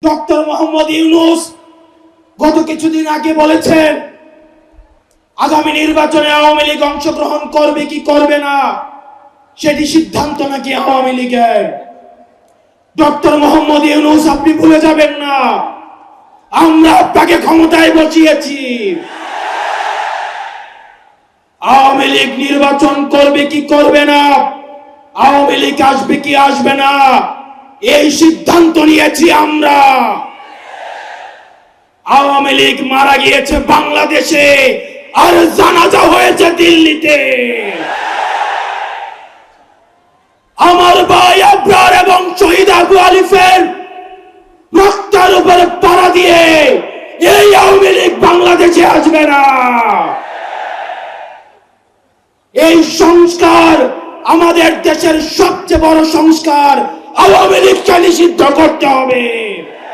Doctor Mohammad Yunus গত কিছুদিন আগে বলেছেন আগামী নির্বাচনে আওয়ামী লীগ অংশগ্রহণ করবে কি করবে না সেটি সিদ্ধান্ত নাকি আওয়ামী লীগের। ডক্টর মোহাম্মদ ইউনূস, আপনি ভুলে যাবেন না আমরা আপনাকে ক্ষমতায় বসিয়েছি। আওয়ামী লীগ নির্বাচন করবে কি করবে না, আওয়ামী লীগ আসবে কি আসবে না, এই সিদ্ধান্ত নিয়েছি আমরা। আওয়ামী লীগ মারা গিয়েছে বাংলাদেশে আর জানাজা হয়েছে দিল্লিতে। আমার ভাই আবরার এবং শহীদ আবু আলিফের রক্তের উপরে পাড়া দিয়ে এই আওয়ামী লীগ বাংলাদেশে আসবে না। এই সংস্কার আমাদের দেশের সবচেয়ে বড় সংস্কার, আওয়ামী লীগকে নিষিদ্ধ করতে হবে।